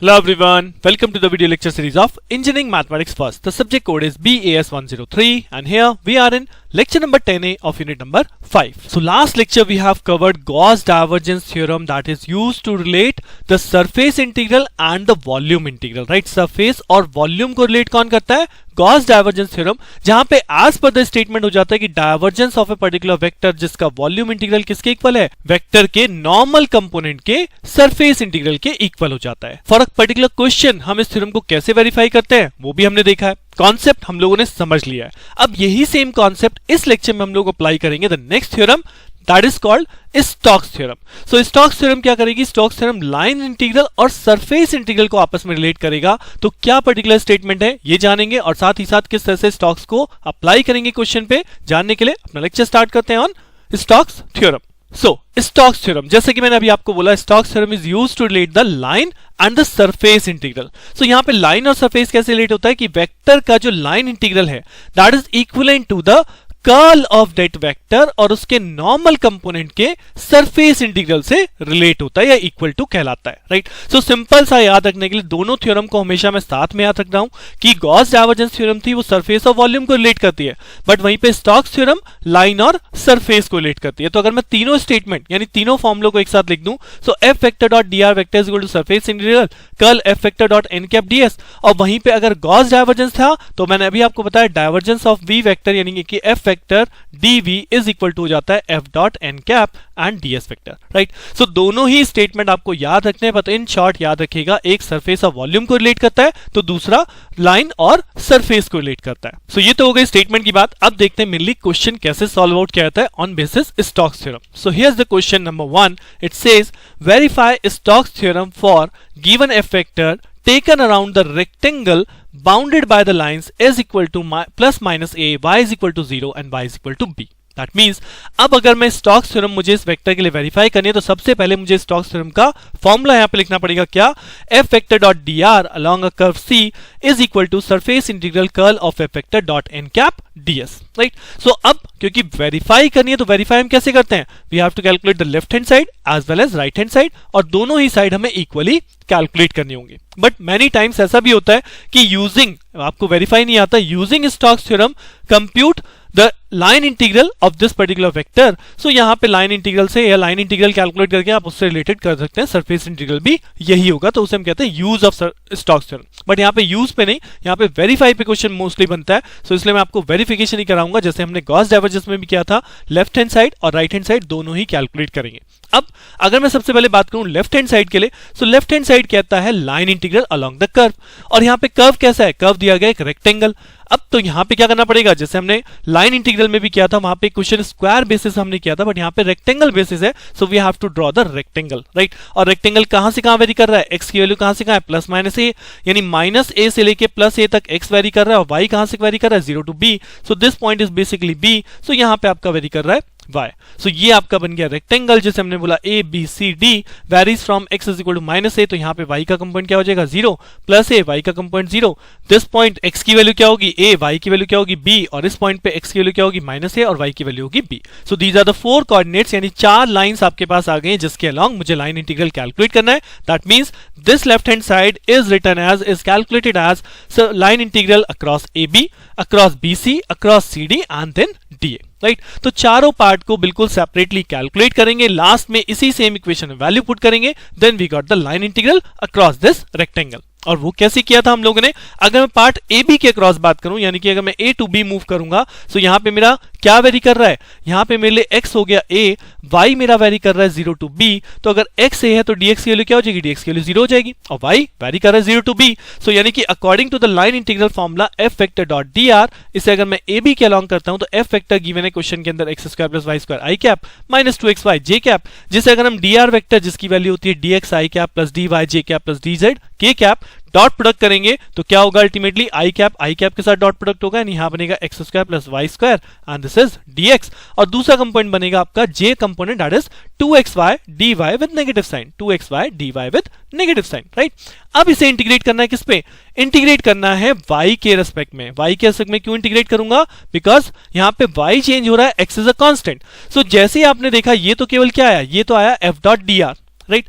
Hello everyone, welcome to the video lecture series of Engineering Mathematics First. The subject code is BAS103 and here we are in lecture number 10A of unit number 5. So last lecture we have covered Gauss divergence theorem that is used to relate the surface integral and the volume integral, right? Surface और volume को relate कौन करता है? Gauss divergence theorem, जहां पे as per the statement हो जाता है कि divergence of a particular vector जिसका वॉल्यूम इंटीग्रल किसके इक्वल है? वेक्टर के नॉर्मल कंपोनेंट के सरफेस इंटीग्रल के इक्वल हो जाता है। फॉर अ पर्टिकुलर क्वेश्चन हम इस थ्योरम को कैसे वेरीफाई करते हैं वो भी हमने देखा है। कॉन्सेप्ट हम लोगों ने समझ लिया है। अब यही सेम कॉन्सेप्ट इस लेक्चर में हम लोग अप्लाई करेंगे the next theorem that is called Stokes theorem. So Stokes theorem क्या करेगी? स्टोक्स थ्योरम लाइन इंटीग्रल और सरफेस इंटीग्रल को आपस में रिलेट करेगा। तो क्या पर्टिकुलर स्टेटमेंट है ये जानेंगे और साथ ही साथ किस तरह से स्टोक्स को अप्लाई करेंगे क्वेश्चन पे जानने के लिए अपना लेक्चर स्टार्ट करते हैं on Stokes theorem. So Stokes theorem, जैसे कि मैंने अभी आपको बोला, Stokes theorem is used to relate the line and the surface integral. So यहां पे लाइन और सरफेस कैसे रिलेट होता है कि वेक्टर का जो लाइन इंटीग्रल है that is equivalent to the curl of that vector और उसके नॉर्मल कंपोनेंट के सरफेस इंटीग्रल से रिलेट होता है या इक्वल टू कहलाता है, राइट? सो सिंपल सा याद रखने के लिए दोनों थ्योरम को हमेशा मैं साथ में याद रख रहा हूं कि गॉस डाइवर्जेंस थ्योरम थी वो सरफेस और वॉल्यूम को रिलेट करती है, बट वहीं पे स्टोक्स थ्योरम लाइन और सरफेस को रिलेट करती है। तो अगर मैं तीनों स्टेटमेंट यानी तीनों फॉर्मूलों को एक साथ लिख दूं, so F vector dot D R vector is equal to surface integral curl F vector dot N cap D S, और वहीं पे अगर गॉस डाइवर्जेंस था तो मैंने अभी आपको बताया डाइवर्जेंस ऑफ वी वेक्टर यानी कि F vector dv is equal to हो जाता है f dot N cap and ds vector, right? So दोनों ही स्टेटमेंट आपको याद रखने हैं, बट इन शॉर्ट याद रखिएगा, एक सरफेस और वॉल्यूम को रिलेट करता है तो दूसरा लाइन और सरफेस को रिलेट करता है। सो ये तो हो गई स्टेटमेंट की बात। अब देखते हैं मेनली क्वेश्चन कैसे सॉल्व आउट किया जाता है on basis Stokes theorem. So here's the question number 1, it says verify Stokes theorem for given F vector taken around the rectangle bounded by the lines is equal to plus minus a, y is equal to 0 and y is equal to b. That means अब अगर मैं Stokes theorem मुझे इस vector के लिए verify करनी है तो सबसे पहले मुझे स्टोक्स थ्योरम का फॉर्मूला यहां पे लिखना पड़ेगा। क्या? F vector dot D R along a curve C is equal to surface integral curl of F vector dot N cap ds, right? So अब क्योंकि वेरीफाई करनी है तो वेरीफाई हम कैसे करते हैं? We have to calculate the left hand side as well as right hand side, और दोनों ही साइड हमें इक्वली कैलकुलेट करनी होंगी। बट मैनी टाइम्स ऐसा भी होता है कि यूजिंग, आपको वेरीफाई नहीं आता, using Stokes theorem compute the line integral of this particular vector. So यहां पे लाइन इंटीग्रल से या लाइन इंटीग्रल कैलकुलेट करके आप उससे रिलेटेड कर सकते हैं, सरफेस इंटीग्रल भी यही होगा, तो उसे हम कहते हैं use of Stokes theorem. But यहाँ पे यूज पे नहीं, यहाँ पे वेरीफाई पे क्वेश्चन मोस्टली बनता है, सो इसलिए मैं आपको वेरिफिकेशन ही कराऊंगा जैसे हमने गॉस डाइवर्जेंस में भी किया था। लेफ्ट हैंड साइड और राइट हैंड साइड दोनों ही कैलकुलेट करेंगे। अब अगर मैं सबसे पहले बात करूं लेफ्ट हैंड साइड के लिए, सो लेफ्ट हैंड साइड कहता है line integral along the curve, और यहाँ पे कर्व कैसा है? कर्व दिया गया एक रेक्टेंगल। अब तो यहाँ पे क्या करना पड़ेगा? जैसे हमने लाइन इंटीग्रल में भी किया था, वहां पे क्वेश्चन स्क्वायर बेसिस हमने किया था, बट यहाँ पे रेक्टेंगल बेसिस है, so we have to draw the rectangle, right? और रेक्टेंगल कहां से कहां वेरी कर रहा है? एक्स की वैल्यू कहां से कहां है? प्लस माइनस ए, यानी माइनस ए से लेके प्लस ए तक एक्स वेरी कर रहा है, और वाई कहां से वेरी कर रहा है? 0 to B, so this point is basically B, so यहाँ पे आपका वेरी कर रहा है y. सो ये आपका बन गया रेक्टेंगल जिसे हमने बोला a b c d varies from x is equal to minus a, तो यहाँ पे y का कंपोनेंट क्या हो जाएगा? 0 प्लस a, y का कंपोनेंट 0। दिस पॉइंट x की वैल्यू क्या होगी? a, y की वैल्यू क्या होगी? b, और इस पॉइंट पे x की वैल्यू क्या होगी? माइनस a, और y की वैल्यू होगी b। So these are the 4 coordinates, यानी 4 लाइंस आपके पास आ गए हैं जिसके अलोंग मुझे लाइन इंटीग्रल कैलकुलेट करना है। That means this left hand side is written as, is calculated as line integral across ab, across bc, across cd and then da, right? तो चारों पार्ट को बिल्कुल सेपरेटली कैलकुलेट करेंगे, last में इसी same equation में वैल्यू पुट करेंगे, then we got the line integral across this rectangle. और वो कैसे किया था हम लोगों ने? अगर मैं पार्ट ए बी के अक्रॉस बात करूं, यानी कि अगर मैं ए टू बी मूव करूंगा, सो यहां पे मेरा क्या वेरी कर रहा है? यहां पे मेरे लिए x हो गया a, y मेरा वेरी कर रहा है 0 टू b, तो अगर x a है तो dx की वैल्यू क्या हो जाएगी? dx की वैल्यू 0 हो जाएगी, और y वेरी कर रहा है 0 टू b। सो यानी कि according to the line integral formula f vector dot dr, इसे अगर मैं a b के अलोंग करता हूं तो f वेक्टर गिवन है क्वेश्चन के अंदर x square plus y square i cap minus 2xy j cap, जिसे अगर हम dr वेक्टर जिसकी वैल्यू होती है dx i cap plus dy j cap plus dz k cap dot product करेंगे तो क्या होगा? अल्टीमेटली आई कैप के साथ डॉट प्रोडक्ट होगा, यानी यहां बनेगा x square plus y square and this is dx, और दूसरा कंपोनेंट बनेगा आपका j component that is 2xy dy with negative sign, 2xy dy with negative sign, right? अब इसे इंटीग्रेट करना है किस पे? इंटीग्रेट करना है y के रेस्पेक्ट में। y के रेस्पेक्ट में क्यों इंटीग्रेट करूंगा? बिकॉज यहां पे y चेंज हो रहा है, x इज अ कांस्टेंट। सो जैसे ही आपने देखा ये तो केवल क्या आया? ये तो आया f dot dr, right?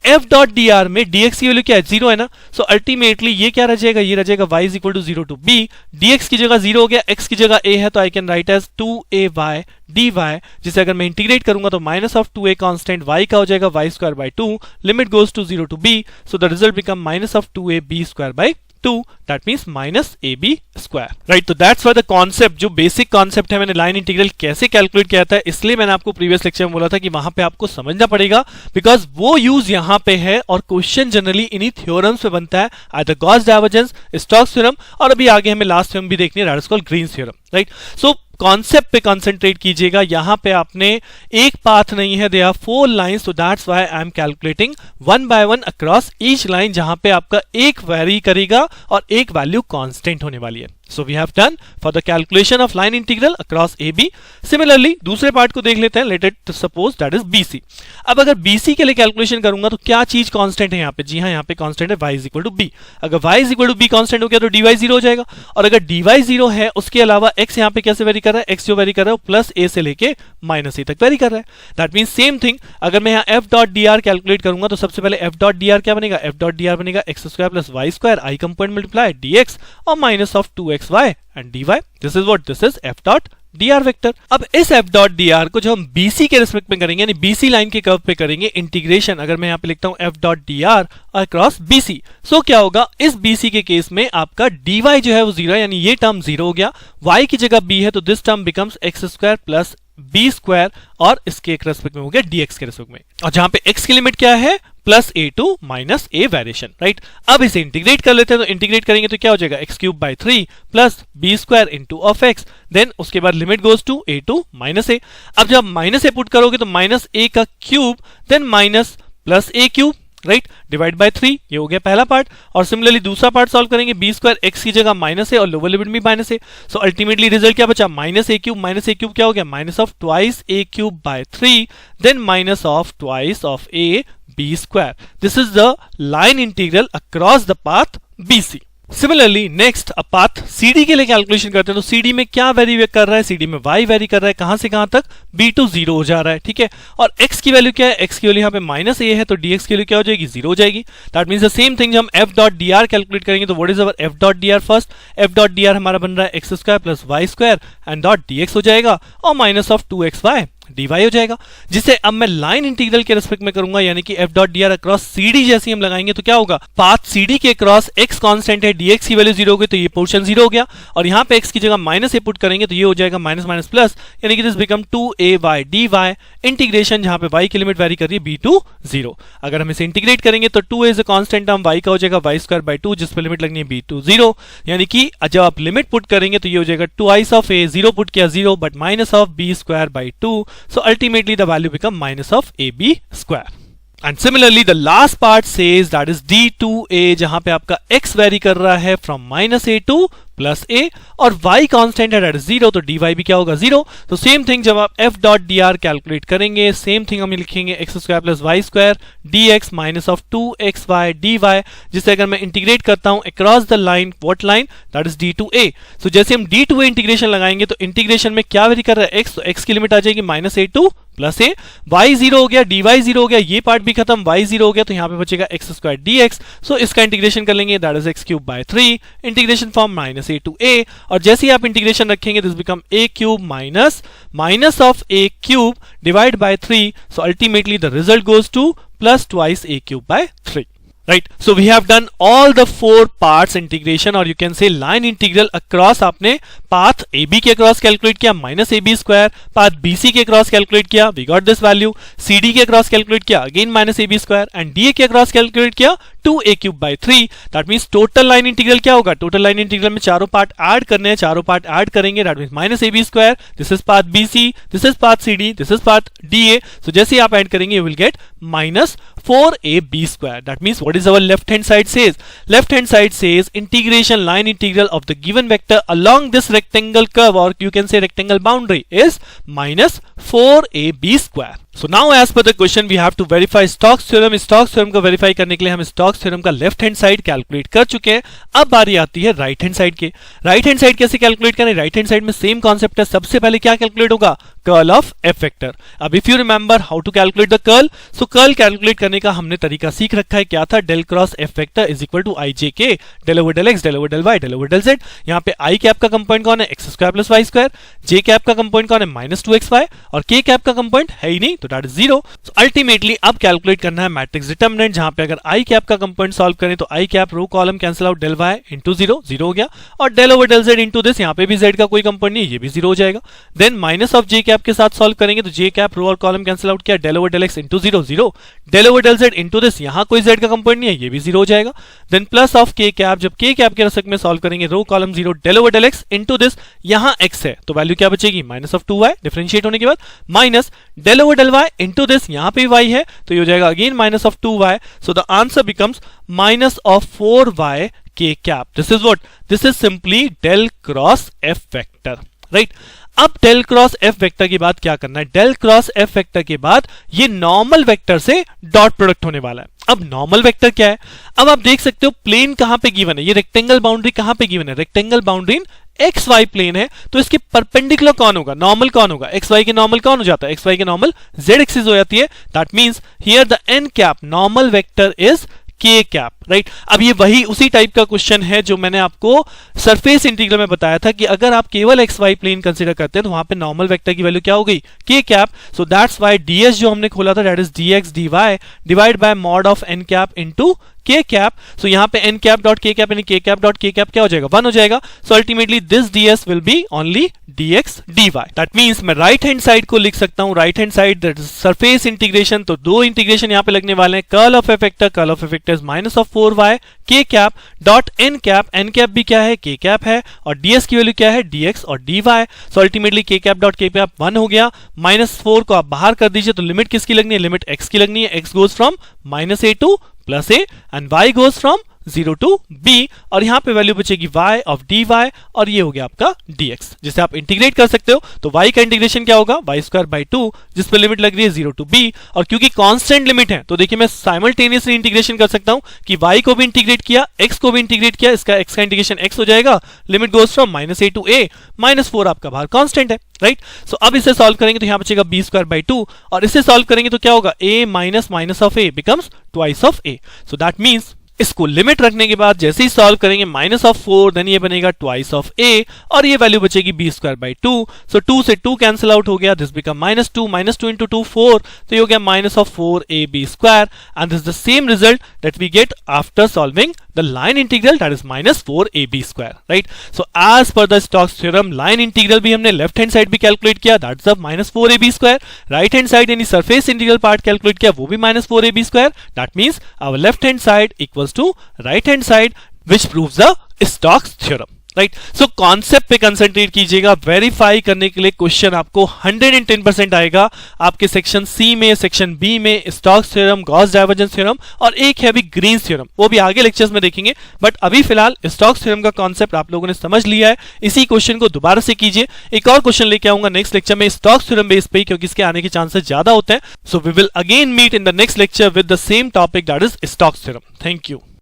f dot dr में dx की वैल्यू क्या है, 0 है ना, सो अल्टीमेटली ये क्या रह जाएगा, ये रह जाएगा y is equal to 0 to b, dx की जगह 0 हो गया, x की जगह a है तो I can write as 2ay dy, जिसे अगर मैं इंटीग्रेट करूंगा तो minus of 2a constant y का हो जाएगा y square by 2, limit goes to 0 to b, so the result become minus of 2a b square by 2, that means minus ab square, right? तो that's why the concept, जो basic concept है, मैंने line integral कैसे calculate किया था, इसलिए मैंने आपको प्रीवियस लेक्चर में बोला था कि वहां पे आपको समझना पड़ेगा, बिकॉज वो यूज यहां पे है और क्वेश्चन जनरली इन्हीं थ्योरम्स पे बनता है, either Gauss divergence, Stokes theorem, और अभी आगे हमें लास्ट थ्योरम भी देखनी है, that is called Green's theorem, right? So concept पे कंसंट्रेट कीजिएगा, यहां पे आपने एक पाथ नहीं है, they are 4 lines, so that's why I am calculating one by one across each line, जहां पे आपका एक वेरी करेगा और एक वैल्यू कांस्टेंट होने वाली है. So we have done for the calculation of line integral across AB. Similarly, दूसरे पार्ट को देख लेते हैं. Let it suppose that is BC. अब अगर BC के लिए कैलकुलेशन करूंगा तो क्या चीज कांस्टेंट है यहाँ पे? जी हाँ, यहाँ पे कांस्टेंट है y is equal to b. अगर y is equal to b constant हो गया तो dy 0 हो जाएगा, और अगर dy 0 है उसके अलावा x यहाँ पे कैसे वेरी कर रहा है? x जो वेरी कर रहा है प्लस a से लेके माइनस a तक वेरी कर रहा है. दैट मीन सेम थिंग, अगर मैं यहाँ f डॉट dr कैलकुलेट करूंगा तो सबसे पहले f डॉट dr क्या बनेगा? f डॉट dr बनेगा x square plus y square i component multiply dx और minus of 2xy and dy. This is what? This is f dot dr vector. अब इस f dot dr को जो हम BC के रिस्पेक्ट में करेंगे, यानी BC लाइन के कर्व पे करेंगे इंटीग्रेशन, अगर मैं यहाँ पे लिखता हूँ f dot dr across BC, सो क्या होगा? इस BC के केस में आपका dy जो है वो 0 है, यानी ये टर्म 0 हो गया, y की जगह b है तो this term becomes x square plus b square, और इसके एक रेस्पेक्ट में हो गया dx के रेस्पेक्ट में, और जहां पे x की लिमिट क्या है? Plus a to minus a variation, right? अब इसे इंटीग्रेट कर लेते हैं, तो इंटीग्रेट करेंगे तो क्या हो जाएगा? x cube by 3 plus b square into of x, then उसके बाद limit goes to a to minus a. अब जब माइनस a पुट करोगे तो माइनस a का cube then minus plus a cube, right, divide by 3, ये हो गया पहला पार्ट. और सिमिलरली दूसरा पार्ट सॉल्व करेंगे, b स्क्वायर x की जगह माइनस है और लोअर लिमिट भी माइनस है, सो अल्टीमेटली रिजल्ट क्या बचा? माइनस a क्यूब क्या हो गया? Minus of twice a cube by 3 then minus of twice of a b square. This is the line integral across the path BC. Similarly next अब path CD के लिए calculation करते हैं, तो CD में क्या वेरी कर रहा है? CD में y वेरी कर रहा है, कहां से कहां तक? b टू 0 हो जा रहा है, ठीक है, और x की वैल्यू क्या है? x की वैल्यू यहाँ पे माइनस a है, तो dx की वैल्यू क्या हो जाएगी? 0 हो जाएगी. That means the same thing, जब हम f डॉट dr कैलकुलेट करेंगे तो what is our f dot dr? First f dot dr हमारा बन रहा है x square plus y square and dot dx हो जाएगा और माइनस ऑफ 2xy dy हो जाएगा, जिसे अब मैं लाइन इंटीग्रल के रिस्पेक्ट में करूंगा, यानी कि f dot dr across CD जैसे हम लगाएंगे तो क्या होगा? पाथ CD के अक्रॉस x कांस्टेंट है, dx की वैल्यू 0 हो गई तो ये पोर्शन 0 हो गया, और यहाँ पे x की जगह माइनस a पुट करेंगे तो ये हो जाएगा माइनस माइनस प्लस, यानी कि this become 2ay dy integration, जहां पे y की लिमिट वेरी कर रही है b टू 0. अगर हम इसे इंटीग्रेट करेंगे तो 2a is a constant term, y का हो जाएगा y स्क्वायर बाय 2, जिस पे लिमिट लगनी है b टू 0, यानी कि जब आप लिमिट पुट करेंगे तो ये हो जाएगा ट्वाइस ऑफ a, 0 पुट किया 0 but minus of b square by 2, so ultimately the value become minus of ab square. And similarly the last part says that is d2a, जहां पे आपका x वेरी कर रहा है from minus a to plus a, और y constant है, that is 0, तो dy भी क्या होगा? 0. तो सेम थिंग, जब आप f डॉट dr कैलकुलेट करेंगे, सेम थिंग हम लिखेंगे x square plus y square dx minus of 2xy dy, जिसे अगर मैं इंटीग्रेट करता हूं across the line, what line? That is d2a. सो जैसे हम d2a इंटीग्रेशन लगाएंगे तो इंटीग्रेशन में क्या वेरी कर रहा है? x, तो x की लिमिट आ जाएगी minus a two plus a, y 0 हो गया, dy 0 हो गया, ये पार्ट भी खत्म, y 0 हो गया, तो यहाँ पे बचेगा x स्क्वायर dx. सो इसका इंटीग्रेशन कर लेंगे, that is x cube by 3, integration from minus a to a, और जैसे ही आप इंटीग्रेशन रखेंगे this become a cube minus of a cube divide by 3, so ultimately the result goes to plus twice a cube by 3. Right, so we have done all the 4 parts integration, और you can say line integral across. आपने path AB के across calculate किया minus AB square, path BC के across calculate किया, we got this value, CD के across calculate किया again minus AB square, and DA के across calculate किया 2a cube by 3. That means total line integral क्या होगा? Total line integral में चारों पार्ट ऐड करने हैं, चारों पार्ट ऐड करेंगे, that means minus AB square, this is path BC, this is path CD, this is path DA. सो जैसे ही आप ऐड करेंगे you will get minus 4ab square. That means what is our left hand side says? Left hand side says integration line integral of the given vector along this rectangle curve, or you can say rectangle boundary, is minus 4ab square. So now as per the question we have to verify Stokes theorem. Stokes theorem को verify करने के लिए हम Stokes theorem का left hand side calculate कर चुके हैं. अब बारी आती है राइट हैंड साइड के. राइट हैंड साइड कैसे कैलकुलेट करें? राइट हैंड साइड में सेम कॉन्सेप्ट है. सबसे पहले क्या कैलकुलेट होगा? Curl of F vector. अब if you remember how to calculate the curl, so curl calculate करने का हमने तरीका सीख रखा है, क्या था, del cross F vector is equal to I J k del over del x del over del y del over del z. यहाँ पे आई कैप का कंपोनेंट कौन है, x square plus y square, j cap का component कौन है, minus two x Y, और के कैप का कंपोनेंट है ही नहीं, तो दैट इज जीरो। अल्टीमेटली अब कैलकुलेट करना है मैट्रिक्स डिटरमिनेंट, जहां पे अगर आई कैप का कंपोनेंट सॉल्व करें तो i cap row column cancel out, del y into zero, zero हो गया, और del over del z into this, यहाँ पे भी जेड का कोई कंपोनेंट नहीं है, ये भी जीरो हो जाएगा। Then minus of J cap के साथ सॉल्व करेंगे तो जे कैप रो और कॉलम कैंसिल आउट किया, del over del x into zero, zero, del over del z into this, यहाँ कोई जेड का कंपोनेंट नहीं है, ये भी जीरो हो जाएगा। Then plus of K cap, जब के कैप के रेस्पेक्ट में सॉल्व करेंगे row column zero, del over del x into this, यहाँ एक्स है तो वैल्यू क्या बचेगी, minus of two y, differentiate होने के बाद minus del over del y into this, यहाँ पे वाई है तो ये हो जाएगा again minus of two y, so the answer becomes minus of four y के cap. This is what, this is simply del cross F vector, right. अब del cross F vector के बाद क्या करना है, डेल क्रॉस एफ वेक्टर के बाद ये नॉर्मल वेक्टर से डॉट प्रोडक्ट होने वाला है। अब नॉर्मल वेक्टर क्या है, अब आप देख सकते हो प्लेन कहां पे गिवन है, ये रेक्टेंगल बाउंड्री कहां पे गिवन है, rectangle boundary in x y plane है, तो इसके परपेंडिकुलर कौन होगा, नॉर्मल कौन होगा, एक्स वाई के नॉर्मल कौन हो जाता है, एक्स वाई के नॉर्मल जेड एक्सिस हो जाती है। That means here the N cap normal vector is K cap, right. अब ये वही उसी टाइप का क्वेश्चन है जो मैंने आपको सरफेस इंटीग्रल में बताया था कि अगर आप केवल एक्स वाई प्लेन कंसीडर करते हैं तो वहां पे नॉर्मल वेक्टर की वैल्यू क्या हो गई, K cap. So that's why ds जो हमने खोला था that is dx dy divide by mod of N cap into K cap. So यहाँ पे N cap dot K cap यानी K cap dot K cap क्या हो जाएगा, 1 हो जाएगा। So ultimately this ds will be only dx dy. That means मैं right hand side को लिख सकता हूं, right hand side that is surface integration, तो दो इंटीग्रेशन यहाँ पे लगने वाले हैं, curl of F vector, curl of F vector is minus of 4y K cap dot N cap भी क्या है, के कैप है, और डीएस की वैल्यू क्या है, डीएक्स और डीवाई। सो अल्टीमेटली के कैप डॉट के कैप 1 हो गया, माइनस 4 को आप बाहर कर दीजिए तो लिमिट किसकी लगनी है, लिमिट एक्स की लगनी है, x goes from minus a to plus a and y goes from 0 to b, और यहां पे वैल्यू बचेगी y ऑफ dy, और ये हो गया आपका dx, जिसे आप इंटीग्रेट कर सकते हो। तो y का इंटीग्रेशन क्या होगा, y स्क्वायर बाई 2, जिस पे लिमिट लग रही है 0 टू b, और क्योंकि कांस्टेंट लिमिट है तो देखिए मैं साइमल्टेनियसली इंटीग्रेशन कर सकता हूं कि y को भी इंटीग्रेट किया, x को भी इंटीग्रेट किया, इसका x का इंटीग्रेशन x हो जाएगा, limit goes from minus a to a, minus 4 आपका बाहर कांस्टेंट है, राइट। सो अब इसे सॉल्व करेंगे तो यहां बचेगा b स्क्वायर बाई 2, और इसे सॉल्व करेंगे तो क्या होगा, a minus minus of a becomes twice of a। So that means इसको लिमिट रखने के बाद जैसे ही सॉल्व करेंगे माइनस ऑफ 4, देन ये बनेगा ट्वाइस ऑफ a, और ये वैल्यू बचेगी b स्क्वायर बाई 2। सो 2 से 2 कैंसिल आउट हो गया, दिस बिकम माइनस 2 इंटू 2 4, तो ये हो गया minus of 4ab square, and this the same result that we get after solving the line integral that is minus 4ab square, right. So as per the Stokes theorem line integral भी हमने left hand side भी calculate किया, that's of minus 4ab square, right hand side यानी surface integral part calculate किया, वो भी minus 4ab square. That means our left hand side equals to right hand side which proves the Stokes theorem, right. So concept पे concentrate कीजिएगा, verify करने के लिए question आपको 110% आएगा आपके सेक्शन सी में, सेक्शन बी में, Stokes theorem, Gauss divergence theorem, और एक है अभी ग्रीन्स थ्योरम, वो भी आगे लेक्चर्स में देखेंगे, बट अभी फिलहाल स्टोक्स थ्योरम का कॉन्सेप्ट आप लोगों ने समझ लिया है। इसी क्वेश्चन को दोबारा से कीजिए, एक और क्वेश्चन लेके आऊंगा नेक्स्ट लेक्चर में स्टोक्स थ्योरम बेस पे, क्योंकि इसके आने के चांसेस ज्यादा होते हैं। So we will again meet in the next lecture with the same topic that is Stokes theorem. Thank you.